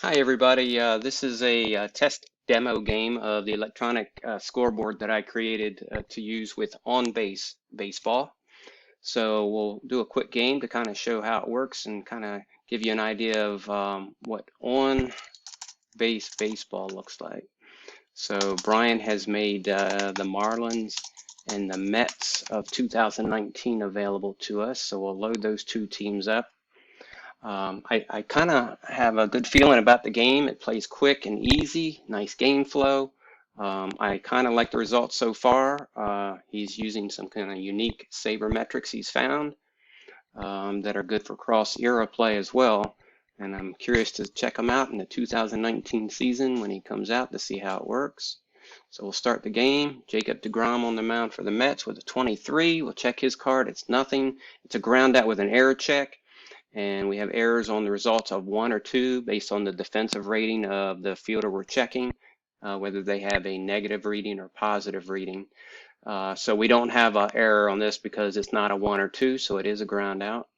Hi everybody, this is a test demo game of the electronic scoreboard that I created to use with on-base baseball. So we'll do a quick game to kind of show how it works and kind of give you an idea of what on-base baseball looks like. So Brian has made the Marlins and the Mets of 2019 available to us. So we'll load those two teams up. I kind of have a good feeling about the game. It plays quick and easy, nice game flow. I kind of like the results so far. He's using some kind of unique sabermetrics he's found that are good for cross-era play as well. And I'm curious to check him out in the 2019 season when he comes out to see how it works. So we'll start the game. Jacob deGrom on the mound for the Mets with a 23. We'll check his card. It's nothing. It's a ground out with an error check. And we have errors on the results of 1 or 2 based on the defensive rating of the fielder we're checking, whether they have a negative reading or positive reading. So we don't have an error on this because it's not a 1 or 2, so it is a ground out.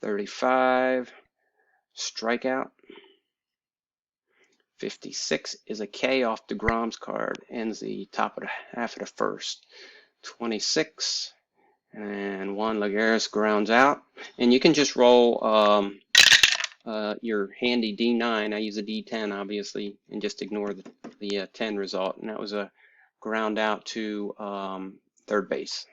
35, strikeout. 56 is a K off DeGrom's card, ends the top of the half of the first. 26, and Juan Lagares grounds out. And you can just roll your handy D9. I use a D10 obviously, and just ignore the 10 result. And that was a ground out to third base.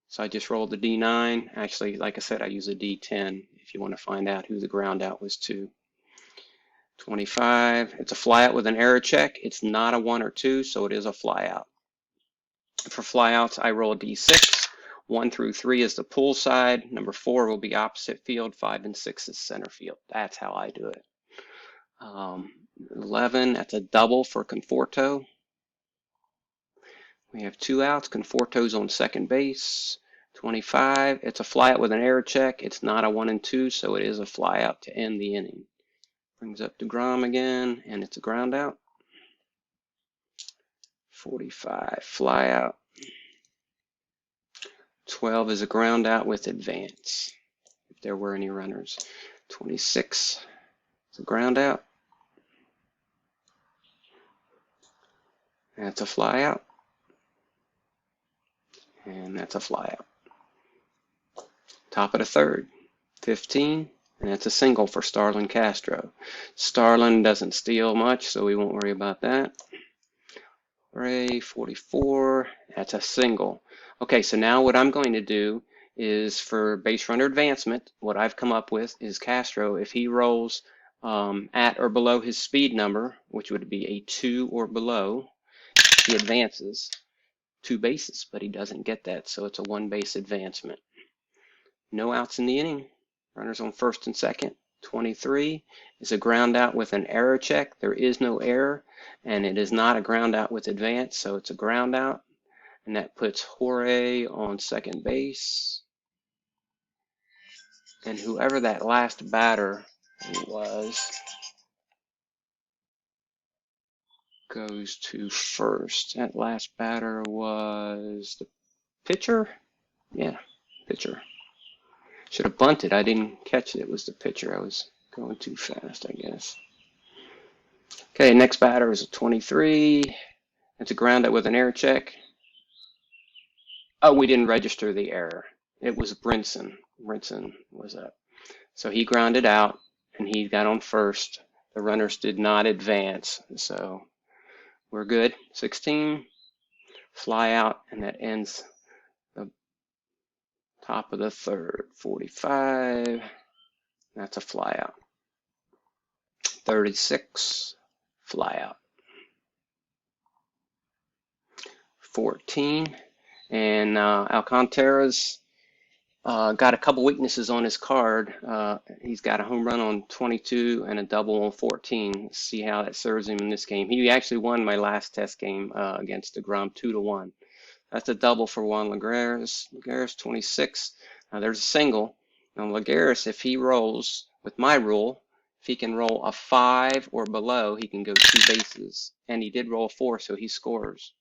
So I just rolled the D9. Actually, like I said, I use a D10 if you want to find out who the ground out was to. 25, it's a flyout with an error check. It's not a 1 or 2, so it is a flyout. For flyouts, I roll a D6. 1 through 3 is the pull side. Number 4 will be opposite field. 5 and 6 is center field. That's how I do it. 11, that's a double for Conforto. We have 2 outs. Conforto's on second base. 25, it's a flyout with an error check. It's not a 1 and 2, so it is a flyout to end the inning. Brings up DeGrom again, and it's a ground out. 45, flyout. 12 is a ground out with advance, if there were any runners. 26 is a ground out. That's a flyout. And that's a flyout. Top of the third. 15. And that's a single for Starlin Castro. Starlin doesn't steal much, so we won't worry about that. Ray, 44. That's a single. Okay, so now what I'm going to do is for base runner advancement, what I've come up with is Castro, if he rolls at or below his speed number, which would be a 2 or below, he advances 2 bases, but he doesn't get that, so it's a 1 base advancement. No outs in the inning. Runners on first and second. 23 is a ground out with an error check. There is no error, and it is not a ground out with advance, so it's a ground out. And that puts Jorge on second base. And whoever that last batter was goes to first. That last batter was the pitcher? Yeah, pitcher. Should have bunted. I didn't catch it. It was the pitcher. I was going too fast, I guess. Okay, next batter is a 23. It's a ground out with an error check. Oh, we didn't register the error. It was Brinson. Brinson was up. So he grounded out, and he got on first. The runners did not advance, so we're good. 16, fly out, and that ends the top of the third. 45, that's a fly out. 36, fly out. 14, and Alcantara's got a couple weaknesses on his card. He's got a home run on 22 and a double on 14. Let's see how that serves him in this game. He actually won my last test game against DeGrom 2-1. That's a double for Juan Lagares. Lagares 26. Now there's a single. Now Lagares, if he rolls with my rule, if he can roll a 5 or below, he can go 2 bases. And he did roll a 4, so he scores.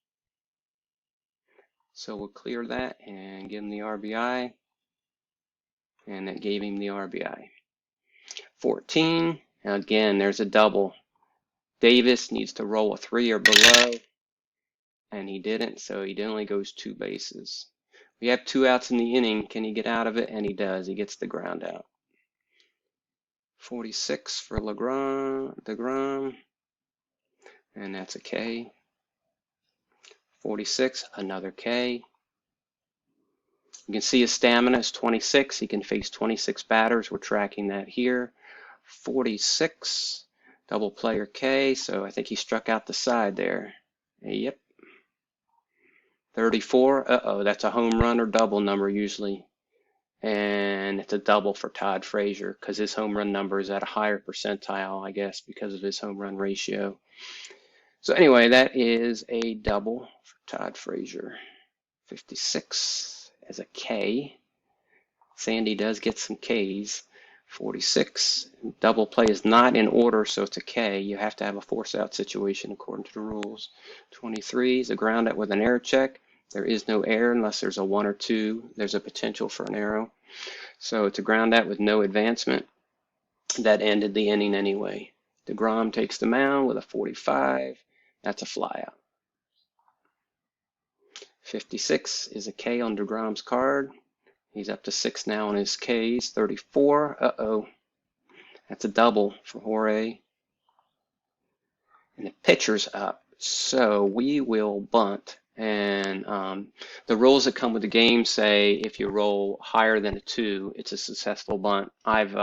So we'll clear that and give him the RBI. And that gave him the RBI. 14, And again, there's a double. Davis needs to roll a 3 or below, and he didn't, so he only goes 2 bases. We have 2 outs in the inning. Can he get out of it? And he does. He gets the ground out. 46 for DeGrom, and that's a K. 46, another K. You can see his stamina is 26. He can face 26 batters. We're tracking that here. 46, double player K, so I think he struck out the side there. Yep. 34, uh-oh, that's a home run or double number usually. And it's a double for Todd Frazier because his home run number is at a higher percentile, I guess, because of his home run ratio. So anyway, that is a double for Todd Frazier. 56 as a K. Sandy does get some Ks. 46, double play is not in order, so it's a K. You have to have a force out situation according to the rules. 23 is a ground out with an error check. There is no error unless there's a 1 or 2. There's a potential for an arrow. So it's a ground out with no advancement. That ended the inning anyway. DeGrom takes the mound with a 45. That's a flyout. 56 is a K on DeGrom's card. He's up to 6 now on his Ks. 34, uh-oh. That's a double for Jorge. And the pitcher's up. So we will bunt. And the rules that come with the game say if you roll higher than a 2, it's a successful bunt. I've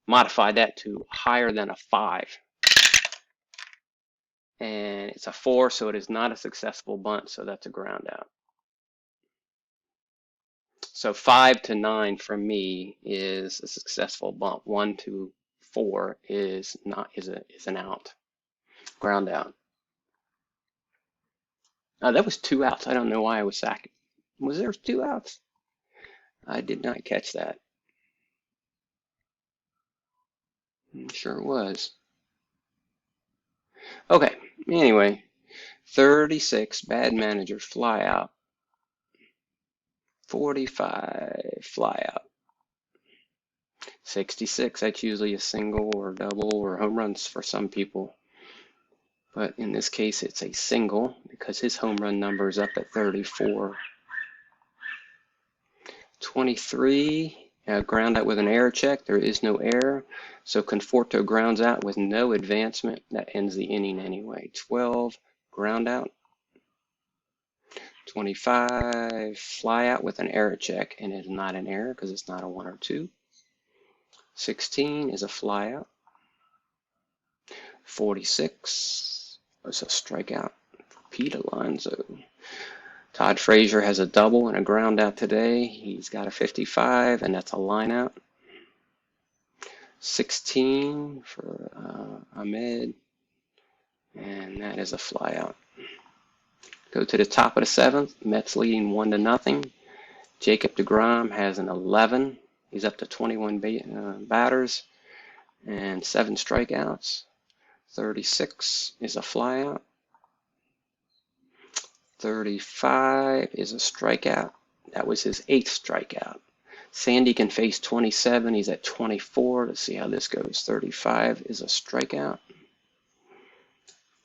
modified that to higher than a 5. And it's a 4, so it is not a successful bunt, so that's a ground out. So 5 to 9 for me is a successful bunt. 1 to 4 is an out, ground out. That was 2 outs. I don't know why I was sacking. Was there 2 outs? I did not catch that. Sure was. Okay. Anyway, 36 bad manager fly out. 45 fly out. 66, that's usually a single or double or home runs for some people. But in this case, it's a single because his home run number is up at 34. 23, ground out with an error check. There is no error. So Conforto grounds out with no advancement. That ends the inning anyway. 12, ground out. 25, fly out with an error check, and it is not an error because it's not a 1 or 2. 16 is a fly out. 46 is a strikeout for Pete Alonso. Todd Frazier has a double and a ground out today. He's got a 55, and that's a line out. 16 for Ahmed, and that is a fly out. Go to the top of the 7th. Mets leading 1-0. Jacob DeGrom has an 11. He's up to 21 batters and 7 strikeouts. 36 is a flyout. 35 is a strikeout. That was his 8th strikeout. Sandy can face 27. He's at 24. Let's see how this goes. 35 is a strikeout.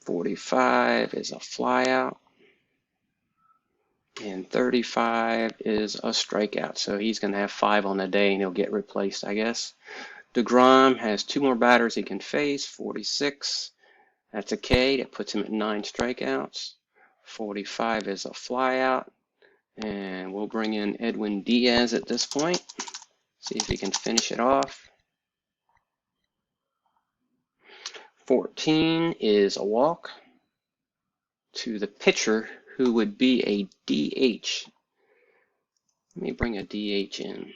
45 is a flyout. And 35 is a strikeout. So he's going to have 5 on the day and he'll get replaced, I guess. DeGrom has 2 more batters he can face. 46. That's a K. That puts him at 9 strikeouts. 45 is a flyout. And we'll bring in Edwin Diaz at this point. See if he can finish it off. 14 is a walk to the pitcher, who would be a DH. Let me bring a DH in.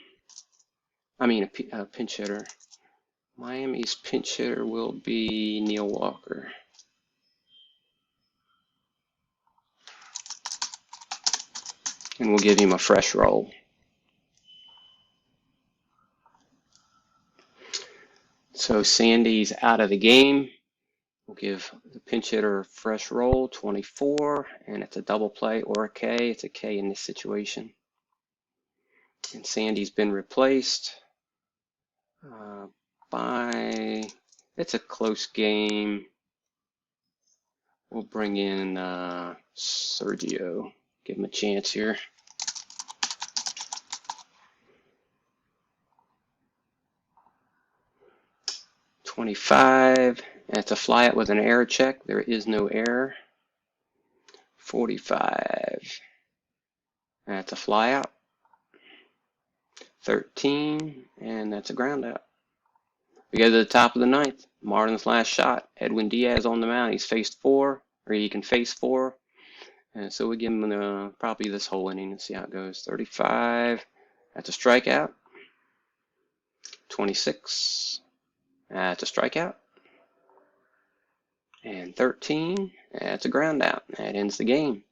I mean a pinch hitter. Miami's pinch hitter will be Neil Walker. And we'll give him a fresh roll. So Sandy's out of the game. We'll give the pinch hitter a fresh roll, 24, and it's a double play or a K. It's a K in this situation. And Sandy's been replaced by It's a close game. We'll bring in Sergio. Give him a chance here. $25. That's a flyout with an error check. There is no error. $45. That's a flyout. 13, and that's a ground out. We go to the top of the ninth. Marlins last shot. Edwin Diaz on the mound. He's faced 4, or he can face 4. And so we give him probably this whole inning and see how it goes. 35. That's a strikeout. 26. That's a strikeout. And 13. That's a ground out. That ends the game.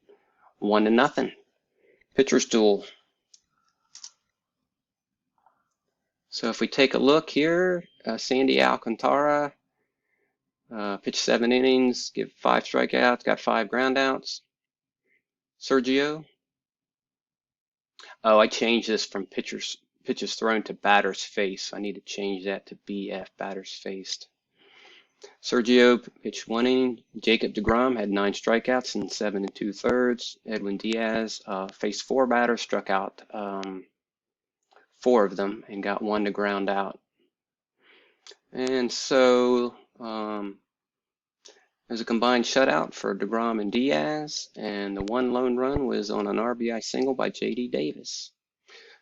1-0. Pitcher's duel. So if we take a look here, Sandy Alcantara pitched 7 innings, give 5 strikeouts, got 5 groundouts. Sergio. Oh, I changed this from pitches thrown to batters faced. I need to change that to BF, batters faced. Sergio pitched 1 inning. Jacob deGrom had 9 strikeouts in 7 2/3. Edwin Diaz faced 4 batters, struck out 4 of them, and got 1 to ground out. And so there's a combined shutout for deGrom and Diaz, and the 1 lone run was on an RBI single by J.D. Davis.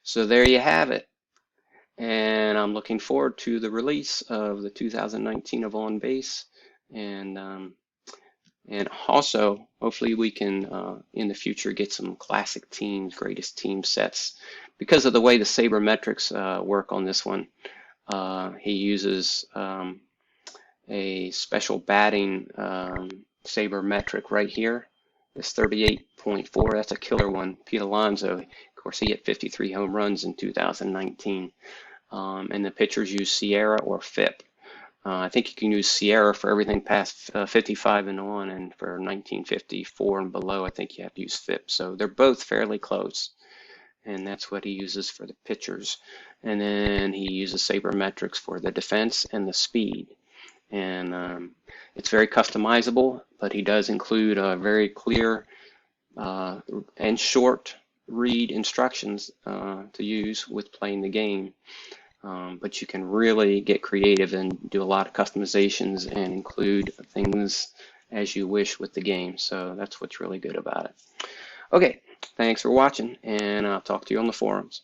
So there you have it. And I'm looking forward to the release of the 2019 of On Base, and also hopefully we can in the future get some classic teams, greatest team sets, because of the way the sabermetrics work on this one. He uses a special batting sabermetric right here. This 38.4, that's a killer one. Pete Alonso, of course, he hit 53 home runs in 2019. And the pitchers use Sierra or FIP. I think you can use Sierra for everything past 55 and on, and for 1954 and below, I think you have to use FIP. So they're both fairly close, and that's what he uses for the pitchers. And then he uses sabermetrics for the defense and the speed. And it's very customizable, but he does include very clear and short read instructions to use with playing the game. But you can really get creative and do a lot of customizations and include things as you wish with the game. So that's what's really good about it. Okay, thanks for watching, and I'll talk to you on the forums.